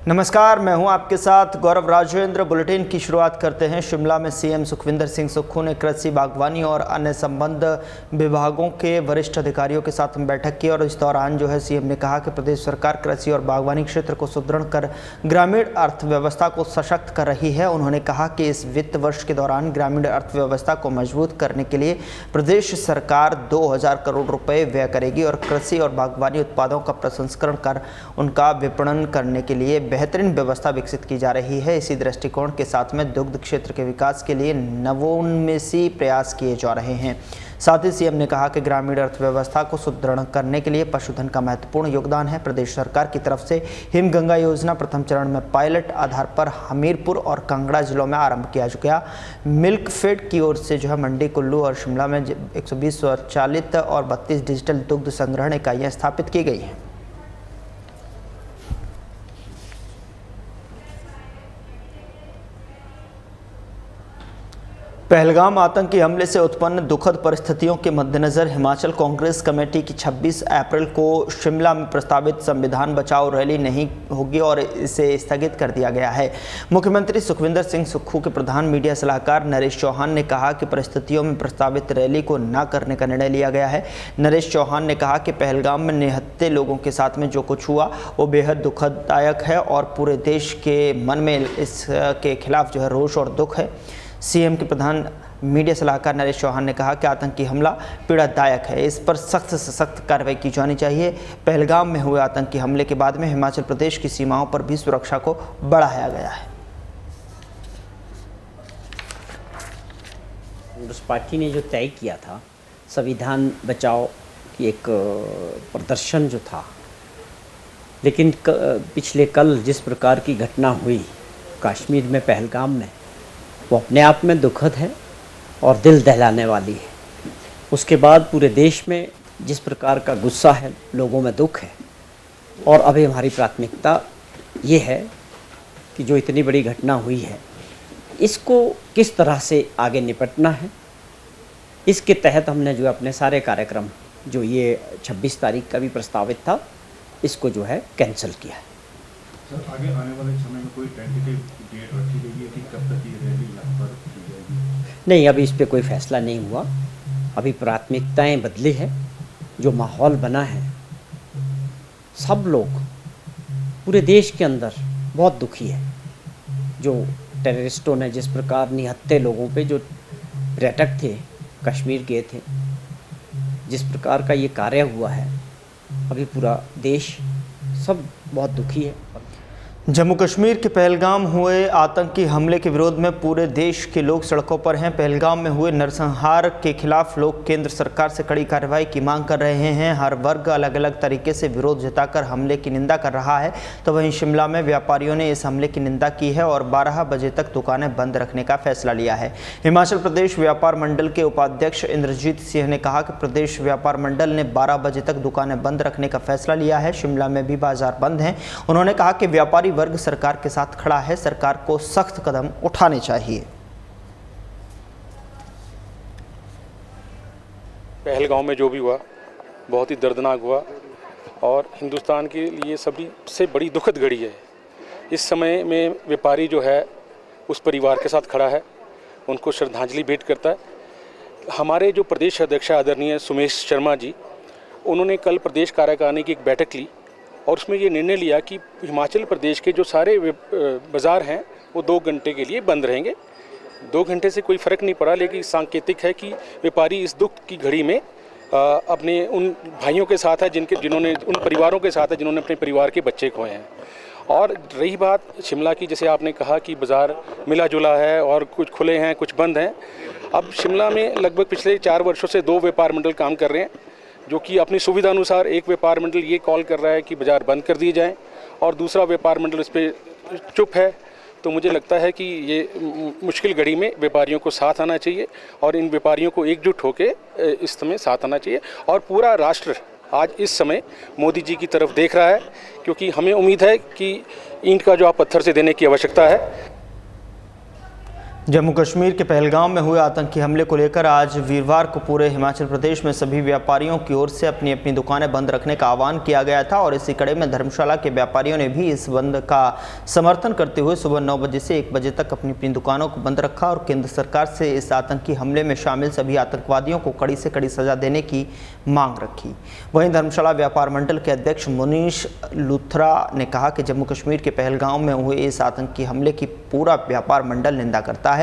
नमस्कार, मैं हूं आपके साथ गौरव राजेंद्र। बुलेटिन की शुरुआत करते हैं। शिमला में सीएम सुखविंदर सिंह सुक्खू ने कृषि, बागवानी और अन्य संबंध विभागों के वरिष्ठ अधिकारियों के साथ बैठक की और इस दौरान सीएम ने कहा कि प्रदेश सरकार कृषि और बागवानी क्षेत्र को सुदृढ़ कर ग्रामीण अर्थव्यवस्था को सशक्त कर रही है। उन्होंने कहा कि इस वित्त वर्ष के दौरान ग्रामीण अर्थव्यवस्था को मजबूत करने के लिए प्रदेश सरकार 2000 करोड़ रुपए व्यय करेगी और कृषि और बागवानी उत्पादों का प्रसंस्करण कर उनका विपणन करने के लिए बेहतरीन व्यवस्था विकसित की जा रही है। इसी दृष्टिकोण के साथ में दुग्ध क्षेत्र के विकास के लिए नवोन्मेषी प्रयास किए जा रहे हैं। साथ ही सीएम ने कहा कि ग्रामीण अर्थव्यवस्था को सुदृढ़ करने के लिए पशुधन का महत्वपूर्ण योगदान है। प्रदेश सरकार की तरफ से हिमगंगा योजना प्रथम चरण में पायलट आधार पर हमीरपुर और कांगड़ा जिलों में आरंभ किया गया। मिल्कफेड की ओर से मंडी, कुल्लू और शिमला में 120 स्वचालित और 32 डिजिटल दुग्ध संग्रहण इकाइयाँ स्थापित की गई हैं। पहलगाम आतंकी हमले से उत्पन्न दुखद परिस्थितियों के मद्देनज़र हिमाचल कांग्रेस कमेटी की 26 अप्रैल को शिमला में प्रस्तावित संविधान बचाओ रैली नहीं होगी और इसे स्थगित कर दिया गया है। मुख्यमंत्री सुखविंदर सिंह सुक्खू के प्रधान मीडिया सलाहकार नरेश चौहान ने कहा कि परिस्थितियों में प्रस्तावित रैली को न करने का निर्णय लिया गया है। नरेश चौहान ने कहा कि पहलगाम में निहत्थे लोगों के साथ में जो कुछ हुआ वो बेहद दुखदायक है और पूरे देश के मन में इसके खिलाफ रोष और दुख है। सीएम के प्रधान मीडिया सलाहकार नरेश चौहान ने कहा कि आतंकी हमला पीड़ादायक है, इस पर सख्त से सख्त कार्रवाई की जानी चाहिए। पहलगाम में हुए आतंकी हमले के बाद में हिमाचल प्रदेश की सीमाओं पर भी सुरक्षा को बढ़ाया गया है। कांग्रेस पार्टी ने जो तय किया था संविधान बचाओ की एक प्रदर्शन जो था, लेकिन पिछले कल जिस प्रकार की घटना हुई कश्मीर में पहलगाम में, वो अपने आप में दुखद है और दिल दहलाने वाली है। उसके बाद पूरे देश में जिस प्रकार का गुस्सा है, लोगों में दुख है और अभी हमारी प्राथमिकता ये है कि जो इतनी बड़ी घटना हुई है इसको किस तरह से आगे निपटना है। इसके तहत हमने अपने सारे कार्यक्रम जो ये 26 तारीख का भी प्रस्तावित था इसको कैंसिल किया है। सर, आगे आने वाले समय में कोई टेंटेटिव डेट रखी गई है कि कब तक ये रैली लगभग की जाएगी? नहीं, अभी इस पे कोई फैसला नहीं हुआ। अभी प्राथमिकताएं बदली है। जो माहौल बना है, सब लोग पूरे देश के अंदर बहुत दुखी है। जो टेररिस्टों ने जिस प्रकार निहत्थे लोगों पे, जो पर्यटक थे कश्मीर गए थे, जिस प्रकार का ये कार्य हुआ है, अभी पूरा देश सब बहुत दुखी है। जम्मू कश्मीर के पहलगाम हुए आतंकी हमले के विरोध में पूरे देश के लोग सड़कों पर हैं। पहलगाम में हुए नरसंहार के खिलाफ लोग केंद्र सरकार से कड़ी कार्रवाई की मांग कर रहे हैं। हर वर्ग अलग अलग तरीके से विरोध जताकर हमले की निंदा कर रहा है। तो वहीं शिमला में व्यापारियों ने इस हमले की निंदा की है और 12 बजे तक दुकानें बंद रखने का फैसला लिया है। हिमाचल प्रदेश व्यापार मंडल के उपाध्यक्ष इंद्रजीत सिंह ने कहा कि प्रदेश व्यापार मंडल ने 12 बजे तक दुकानें बंद रखने का फैसला लिया है। शिमला में भी बाजार बंद हैं। उन्होंने कहा कि व्यापारी वर्ग सरकार के साथ खड़ा है, सरकार को सख्त कदम उठाने चाहिए। पहलगाम में जो भी हुआ बहुत ही दर्दनाक हुआ और हिंदुस्तान के लिए सभी से बड़ी दुखद घड़ी है। इस समय में व्यापारी जो है उस परिवार के साथ खड़ा है, उनको श्रद्धांजलि भेंट करता है। हमारे जो प्रदेश अध्यक्ष आदरणीय सुमेश शर्मा जी, उन्होंने कल प्रदेश कार्यकारिणी की एक बैठक ली और उसमें ये निर्णय लिया कि हिमाचल प्रदेश के जो सारे बाज़ार हैं वो 2 घंटे के लिए बंद रहेंगे। 2 घंटे से कोई फ़र्क नहीं पड़ा, लेकिन सांकेतिक है कि व्यापारी इस दुख की घड़ी में अपने उन भाइयों के साथ है जिन्होंने उन परिवारों के साथ है जिन्होंने अपने परिवार के बच्चे खोए हैं। और रही बात शिमला की, जैसे आपने कहा कि बाज़ार मिला जुला है और कुछ खुले हैं कुछ बंद हैं। अब शिमला में लगभग पिछले 4 वर्षों से 2 व्यापार मंडल काम कर रहे हैं, जो कि अपनी सुविधा अनुसार एक व्यापार मंडल ये कॉल कर रहा है कि बाज़ार बंद कर दिए जाएं और दूसरा व्यापार मंडल इस पर चुप है। तो मुझे लगता है कि ये मुश्किल घड़ी में व्यापारियों को साथ आना चाहिए और इन व्यापारियों को एकजुट होकर इस समय साथ आना चाहिए। और पूरा राष्ट्र आज इस समय मोदी जी की तरफ देख रहा है, क्योंकि हमें उम्मीद है कि ईंट का जवाब पत्थर से देने की आवश्यकता है। जम्मू कश्मीर के पहलगाम में हुए आतंकी हमले को लेकर आज वीरवार को पूरे हिमाचल प्रदेश में सभी व्यापारियों की ओर से अपनी अपनी दुकानें बंद रखने का आह्वान किया गया था और इसी कड़ी में धर्मशाला के व्यापारियों ने भी इस बंद का समर्थन करते हुए सुबह 9 बजे से 1 बजे तक अपनी अपनी दुकानों को बंद रखा और केंद्र सरकार से इस आतंकी हमले में शामिल सभी आतंकवादियों को कड़ी से कड़ी सजा देने की मांग रखी। वहीं धर्मशाला व्यापार मंडल के अध्यक्ष मुनीश लूथरा ने कहा कि जम्मू कश्मीर के पहलगाम में हुए इस आतंकी हमले की पूरा व्यापार मंडल निंदा करता है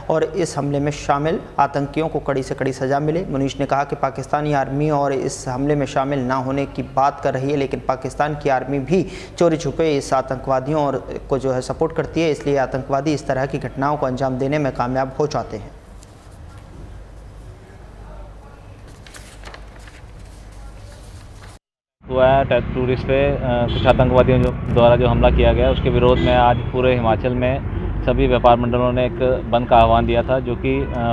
और इस हमले में शामिल आतंकियों को कड़ी से कड़ी सजा मिले। मुनीश ने कहा कि पाकिस्तानी आर्मी और इस हमले में शामिल ना होने की बात कर रही है, लेकिन पाकिस्तान की आर्मी भी चोरी छुपे इस आतंकवादियों और को जो है सपोर्ट करती है, इसलिए आतंकवादी इस तरह की घटनाओं को अंजाम देने में कामयाब हो जाते हैं। हुआ है टूरिस्ट पे कुछ आतंकवादियों द्वारा जो हमला किया गया, उसके विरोध में आज पूरे हिमाचल में सभी व्यापार मंडलों ने एक बंद का आह्वान दिया था, जो कि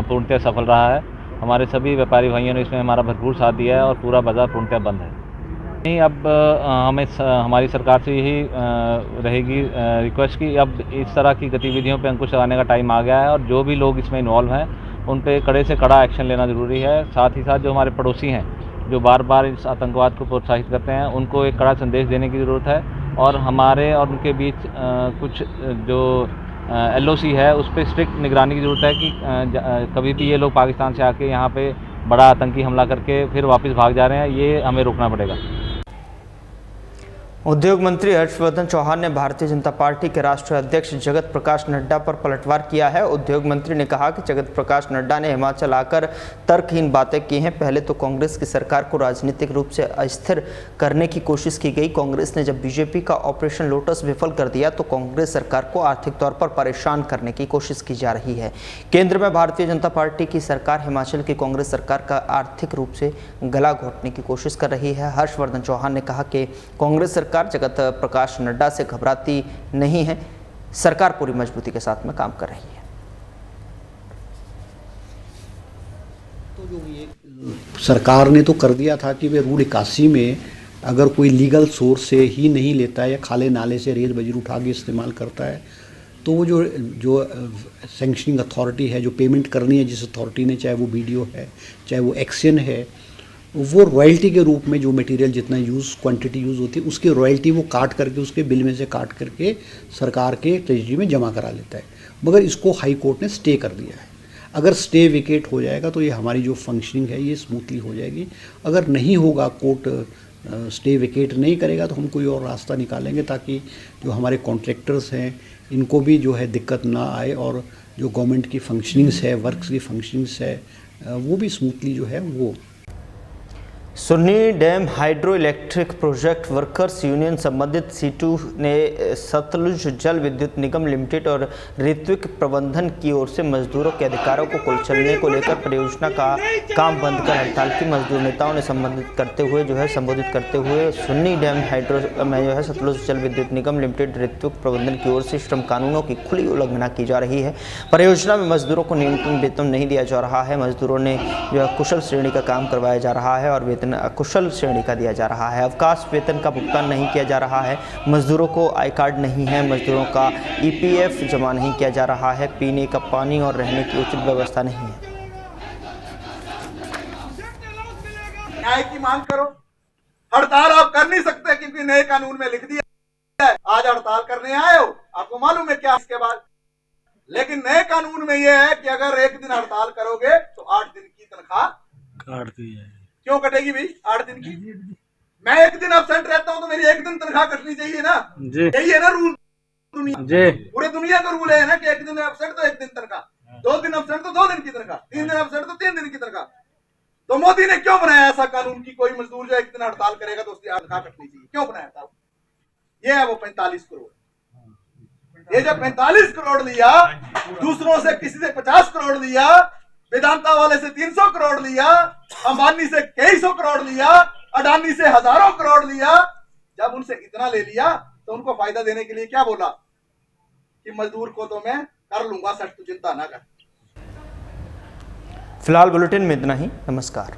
पूर्णतः सफल रहा है। हमारे सभी व्यापारी भाइयों ने इसमें हमारा भरपूर साथ दिया है और पूरा बाज़ार पूर्णतः बंद है। नहीं, अब हमें हमारी सरकार से यही रहेगी रिक्वेस्ट कि अब इस तरह की गतिविधियों पे अंकुश लगाने का टाइम आ गया है और जो भी लोग इसमें इन्वॉल्व हैं उन पे कड़े से कड़ा एक्शन लेना ज़रूरी है। साथ ही साथ जो हमारे पड़ोसी हैं जो बार बार इस आतंकवाद को प्रोत्साहित करते हैं, उनको एक कड़ा संदेश देने की ज़रूरत है और हमारे और उनके बीच कुछ जो LOC है उस पर स्ट्रिक्ट निगरानी की ज़रूरत है कि कभी भी ये लोग पाकिस्तान से आके यहाँ पे बड़ा आतंकी हमला करके फिर वापस भाग जा रहे हैं, ये हमें रोकना पड़ेगा। उद्योग मंत्री हर्षवर्धन चौहान ने भारतीय जनता पार्टी के राष्ट्रीय अध्यक्ष जगत प्रकाश नड्डा पर पलटवार किया है। उद्योग मंत्री ने कहा कि जगत प्रकाश नड्डा ने हिमाचल आकर तर्कहीन बातें की हैं। पहले तो कांग्रेस की सरकार को राजनीतिक रूप से अस्थिर करने की कोशिश की गई। कांग्रेस ने जब बीजेपी का ऑपरेशन लोटस विफल कर दिया तो कांग्रेस सरकार को आर्थिक तौर पर परेशान करने की कोशिश की जा रही है। केंद्र में भारतीय जनता पार्टी की सरकार हिमाचल की कांग्रेस सरकार का आर्थिक रूप से गला घोटने की कोशिश कर रही है। हर्षवर्धन चौहान ने कहा कि कांग्रेस सरकार जगत प्रकाश नड्डा से घबराती नहीं है, सरकार पूरी मजबूती के साथ में काम कर रही है। तो जो ये सरकार ने तो कर दिया था कि वे रूल 81 में अगर कोई लीगल सोर्स से ही नहीं लेता है या खाले नाले से रेत बजरी उठा के इस्तेमाल करता है, तो वो जो सैंक्शनिंग अथॉरिटी है, जो पेमेंट करनी है जिस अथॉरिटी ने, चाहे वो BDO है चाहे वो एक्शन है, वो रॉयल्टी के रूप में जो मटेरियल जितना क्वांटिटी यूज़ होती है उसकी रॉयल्टी वो काट करके उसके बिल में से काट करके सरकार के ट्रेजरी में जमा करा लेता है। मगर इसको हाई कोर्ट ने स्टे कर दिया है। अगर स्टे विकेट हो जाएगा तो ये हमारी जो फंक्शनिंग है ये स्मूथली हो जाएगी। अगर नहीं होगा, कोर्ट स्टे विकेट नहीं करेगा तो हम कोई और रास्ता निकालेंगे ताकि जो हमारे कॉन्ट्रैक्टर्स हैं इनको भी जो है दिक्कत ना आए और जो गवर्नमेंट की फंक्शनिंग्स है, वर्क्स की फंक्शनिंग्स है, वो भी स्मूथली जो है वो। Sunni dam hydro electric project workers union संबंधित C2 ने सतलुज जल विद्युत निगम लिमिटेड और ऋत्विक प्रबंधन की ओर से मजदूरों के अधिकारों को कुचलने को लेकर परियोजना का काम बंद कर हड़ताल की मजदूर नेताओं ने संबोधित करते हुए सुन्नी डैम हाइड्रो में जो है सतलुज जल विद्युत निगम लिमिटेड ऋत्विक प्रबंधन की ओर से श्रम कानूनों की खुली उल्लंघना की जा रही है। परियोजना में मजदूरों को न्यूनतम वेतन नहीं दिया जा रहा है। मजदूरों ने जो है कुशल श्रेणी का काम करवाया जा रहा है और वेतन अकुशल श्रेणी का दिया जा रहा है। अवकाश वेतन का भुगतान नहीं किया जा रहा है। मजदूरों को आई कार्ड नहीं है। मजदूरों का EPF जमा नहीं किया जा रहा है। पीने का पानी और रहने की उचित व्यवस्था नहीं है। न्याय की मांग करो। हड़ताल आप कर नहीं सकते क्योंकि नए कानून में लिख दिया है। आज हड़ताल करने आए हो, आपको मालूम है क्या इसके बाद, लेकिन नए कानून में यह है कि अगर एक दिन हड़ताल करोगे तो 8 दिन की तनख्वाह काट दी जाएगी। क्यों कटेगी भाई 8 दिन की? मैं एक दिन एब्सेंट रहता हूं तो मेरी एक दिन तनख्वाह कटनी चाहिए ना। यही है ना रूल दुनिया, पूरे दुनिया का रूल है ना कि एक दिन एब्सेंट तो एक दिन तनख्वाह, 2 दिन एब्सेंट तो 2 दिन की तनख्वाह, 3 दिन एब्सेंट तो 3 दिन की तनख्वाह। तो मोदी ने क्यों बनाया ऐसा कानून कि कोई मजदूर जो एक दिन हड़ताल करेगा तो उसकी तनख्वाह कटनी चाहिए? क्यों बनाया था? ये है वो 45 करोड़। ये जब 45 करोड़ लिया, दूसरों से किसी से 50 करोड़ लिया, वेदांता वाले से 300 करोड़ लिया, अंबानी से कई सौ करोड़ लिया, अडानी से हजारों करोड़ लिया। जब उनसे इतना ले लिया तो उनको फायदा देने के लिए क्या बोला कि मजदूर को तो मैं कर लूंगा सेट, तू चिंता ना कर। फिलहाल बुलेटिन में इतना ही। नमस्कार।